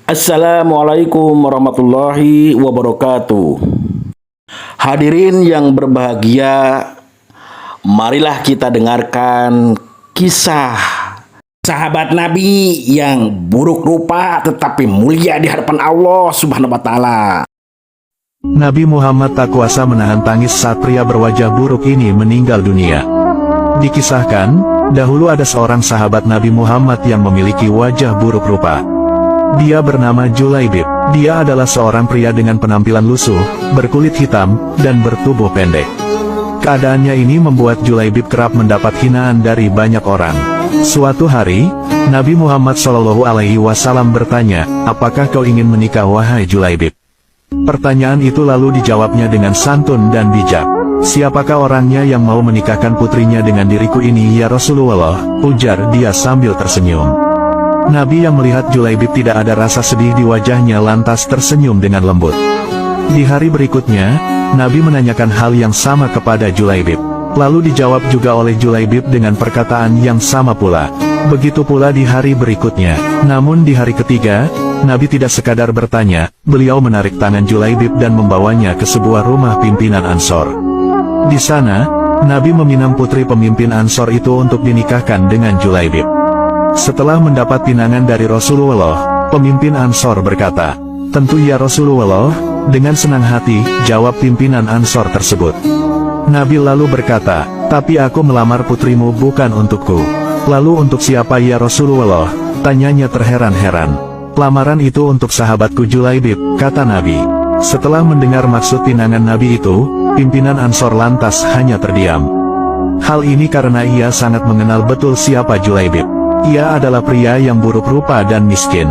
Assalamualaikum warahmatullahi wabarakatuh. Hadirin yang berbahagia, marilah kita dengarkan kisah sahabat Nabi yang buruk rupa tetapi mulia di hadapan Allah Subhanahu wa taala. Nabi Muhammad tak kuasa menahan tangis saat pria berwajah buruk ini meninggal dunia. Dikisahkan, dahulu ada seorang sahabat Nabi Muhammad yang memiliki wajah buruk rupa. Dia bernama Julaibib. Dia adalah seorang pria dengan penampilan lusuh, berkulit hitam, dan bertubuh pendek. Keadaannya ini membuat Julaibib kerap mendapat hinaan dari banyak orang. Suatu hari, Nabi Muhammad SAW bertanya, "Apakah kau ingin menikah wahai Julaibib?" Pertanyaan itu lalu dijawabnya dengan santun dan bijak. "Siapakah orangnya yang mau menikahkan putrinya dengan diriku ini ya Rasulullah?" ujar dia sambil tersenyum. Nabi yang melihat Julaibib tidak ada rasa sedih di wajahnya lantas tersenyum dengan lembut. Di hari berikutnya, Nabi menanyakan hal yang sama kepada Julaibib. Lalu dijawab juga oleh Julaibib dengan perkataan yang sama pula. Begitu pula di hari berikutnya. Namun di hari ketiga, Nabi tidak sekadar bertanya, beliau menarik tangan Julaibib dan membawanya ke sebuah rumah pimpinan Ansor. Di sana, Nabi meminang putri pemimpin Ansor itu untuk dinikahkan dengan Julaibib. Setelah mendapat pinangan dari Rasulullah, pemimpin Ansor berkata, "Tentu ya Rasulullah," dengan senang hati, jawab pimpinan Ansor tersebut. Nabi lalu berkata, "Tapi aku melamar putrimu bukan untukku." "Lalu untuk siapa ya Rasulullah?" tanyanya terheran-heran. "Lamaran itu untuk sahabatku Julaibib," kata Nabi. Setelah mendengar maksud pinangan Nabi itu, pimpinan Ansor lantas hanya terdiam. Hal ini karena ia sangat mengenal betul siapa Julaibib. Ia adalah pria yang buruk rupa dan miskin.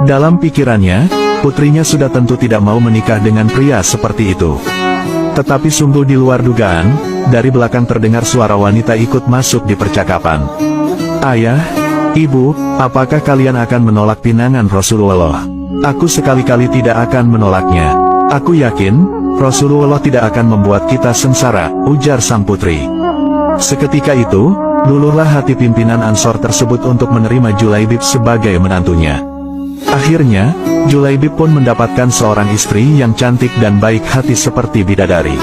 Dalam pikirannya, putrinya sudah tentu tidak mau menikah dengan pria seperti itu. Tetapi sungguh di luar dugaan, dari belakang terdengar suara wanita ikut masuk di percakapan. "Ayah, Ibu, apakah kalian akan menolak pinangan Rasulullah?" "Aku sekali-kali tidak akan menolaknya. Aku yakin, Rasulullah tidak akan membuat kita sengsara," ujar sang putri. Seketika itu, luluhlah hati pimpinan Ansor tersebut untuk menerima Julaibib sebagai menantunya. Akhirnya, Julaibib pun mendapatkan seorang istri yang cantik dan baik hati seperti bidadari.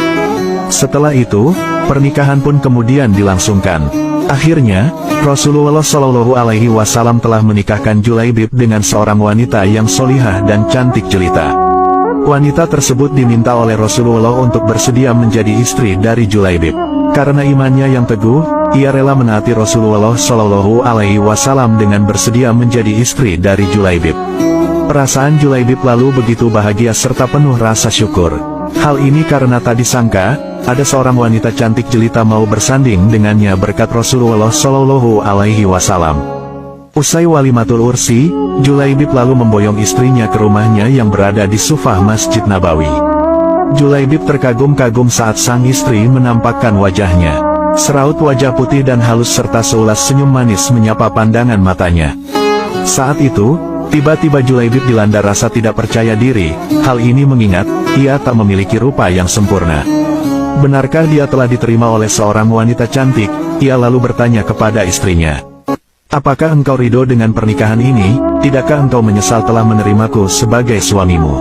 Setelah itu, pernikahan pun kemudian dilangsungkan. Akhirnya, Rasulullah SAW telah menikahkan Julaibib dengan seorang wanita yang solihah dan cantik jelita. Wanita tersebut diminta oleh Rasulullah untuk bersedia menjadi istri dari Julaibib. Karena imannya yang teguh, ia rela menaati Rasulullah SAW dengan bersedia menjadi istri dari Julaibib. Perasaan Julaibib lalu begitu bahagia serta penuh rasa syukur. Hal ini karena tak disangka, ada seorang wanita cantik jelita mau bersanding dengannya berkat Rasulullah SAW. Usai walimatul ursi, Julaibib lalu memboyong istrinya ke rumahnya yang berada di Sufah Masjid Nabawi. Julaibib terkagum-kagum saat sang istri menampakkan wajahnya. Seraut wajah putih dan halus serta seulas senyum manis menyapa pandangan matanya. Saat itu, tiba-tiba Julaibib dilanda rasa tidak percaya diri. Hal ini mengingat, ia tak memiliki rupa yang sempurna. Benarkah dia telah diterima oleh seorang wanita cantik? Ia lalu bertanya kepada istrinya, "Apakah engkau ridho dengan pernikahan ini? Tidakkah engkau menyesal telah menerimaku sebagai suamimu?"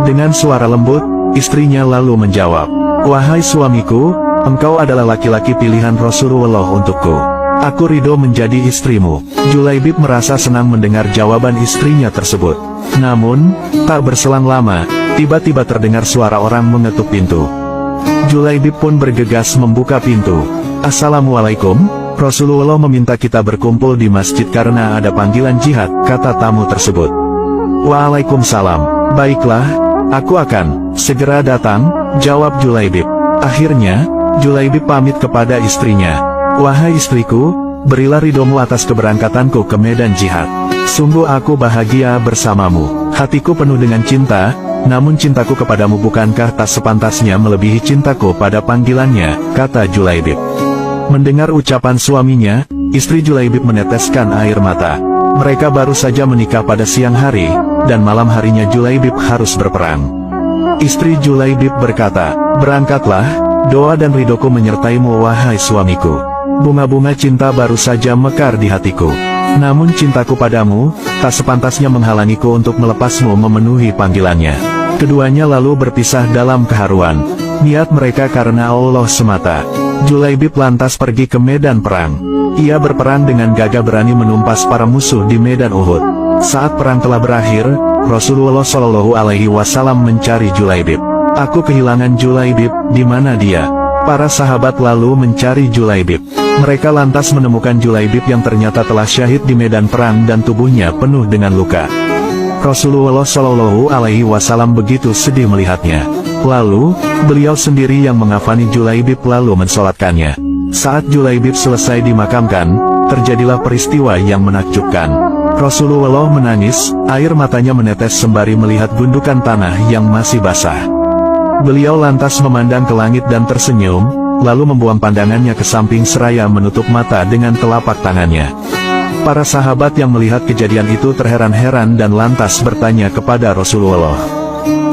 Dengan suara lembut, istrinya lalu menjawab, "Wahai suamiku, engkau adalah laki-laki pilihan Rasulullah untukku. Aku ridho menjadi istrimu." Julaibib merasa senang mendengar jawaban istrinya tersebut. Namun, tak berselang lama, tiba-tiba terdengar suara orang mengetuk pintu. Julaibib pun bergegas membuka pintu. "Assalamualaikum, Rasulullah meminta kita berkumpul di masjid karena ada panggilan jihad," kata tamu tersebut. "Waalaikumsalam. Baiklah, aku akan segera datang," jawab Julaibib. Akhirnya, Julaibib pamit kepada istrinya. "Wahai istriku, berilah ridhomu atas keberangkatanku ke medan jihad. Sungguh aku bahagia bersamamu. Hatiku penuh dengan cinta, namun cintaku kepadamu bukankah tak sepantasnya melebihi cintaku pada panggilannya," kata Julaibib. Mendengar ucapan suaminya, istri Julaibib meneteskan air mata. Mereka baru saja menikah pada siang hari, dan malam harinya Julaibib harus berperang. Istri Julaibib berkata, "Berangkatlah, doa dan ridhoku menyertaimu wahai suamiku." Bunga-bunga cinta baru saja mekar di hatiku. Namun cintaku padamu, tak sepantasnya menghalangiku untuk melepasmu memenuhi panggilannya. Keduanya lalu berpisah dalam keharuan. Niat mereka karena Allah semata. Julaibib lantas pergi ke medan perang. Ia berperang dengan gagah berani menumpas para musuh di medan Uhud. Saat perang telah berakhir, Rasulullah Shallallahu Alaihi Wasallam mencari Julaibib. Aku kehilangan Julaibib, di mana dia? Para sahabat lalu mencari Julaibib. Mereka lantas menemukan Julaibib yang ternyata telah syahid di medan perang dan tubuhnya penuh dengan luka. Rasulullah Shallallahu Alaihi Wasallam begitu sedih melihatnya. Lalu, beliau sendiri yang mengafani Julaibib lalu mensolatkannya. Saat Julaibib selesai dimakamkan, terjadilah peristiwa yang menakjubkan. Rasulullah menangis, air matanya menetes sembari melihat gundukan tanah yang masih basah. Beliau lantas memandang ke langit dan tersenyum, lalu membuang pandangannya ke samping seraya menutup mata dengan telapak tangannya. Para sahabat yang melihat kejadian itu terheran-heran dan lantas bertanya kepada Rasulullah.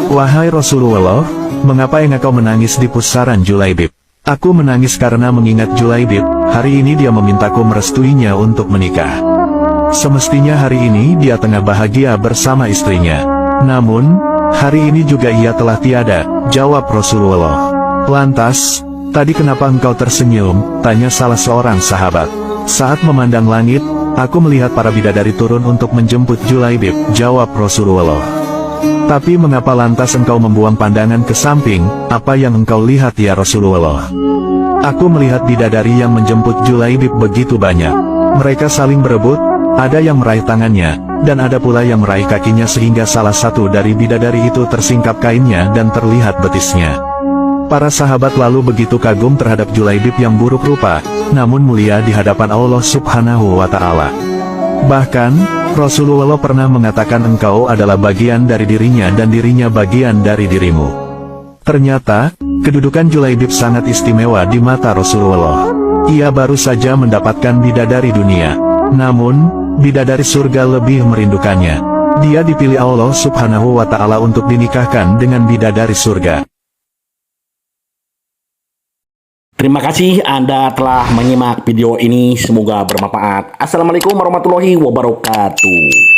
Wahai Rasulullah, mengapa engkau menangis di pusaran Julaibib? Aku menangis karena mengingat Julaibib, hari ini dia memintaku merestuinya untuk menikah. Semestinya hari ini dia tengah bahagia bersama istrinya. Namun, hari ini juga ia telah tiada, jawab Rasulullah. Lantas, tadi kenapa engkau tersenyum? Tanya salah seorang sahabat. Saat memandang langit, aku melihat para bidadari turun untuk menjemput Julaibib, jawab Rasulullah. Tapi mengapa lantas engkau membuang pandangan ke samping? Apa yang engkau lihat ya Rasulullah? Aku melihat bidadari yang menjemput Julaibib begitu banyak. Mereka saling berebut, ada yang meraih tangannya, dan ada pula yang meraih kakinya sehingga salah satu dari bidadari itu tersingkap kainnya dan terlihat betisnya. Para sahabat lalu begitu kagum terhadap Julaibib yang buruk rupa, namun mulia di hadapan Allah Subhanahu wa Ta'ala. Bahkan, Rasulullah pernah mengatakan engkau adalah bagian dari dirinya dan dirinya bagian dari dirimu. Ternyata, kedudukan Julaibib sangat istimewa di mata Rasulullah. Ia baru saja mendapatkan bidadari dunia. Namun, bidadari surga lebih merindukannya. Dia dipilih Allah Subhanahu wa Ta'ala untuk dinikahkan dengan bidadari surga. Terima kasih Anda telah menyimak video ini, semoga bermanfaat. Assalamualaikum warahmatullahi wabarakatuh.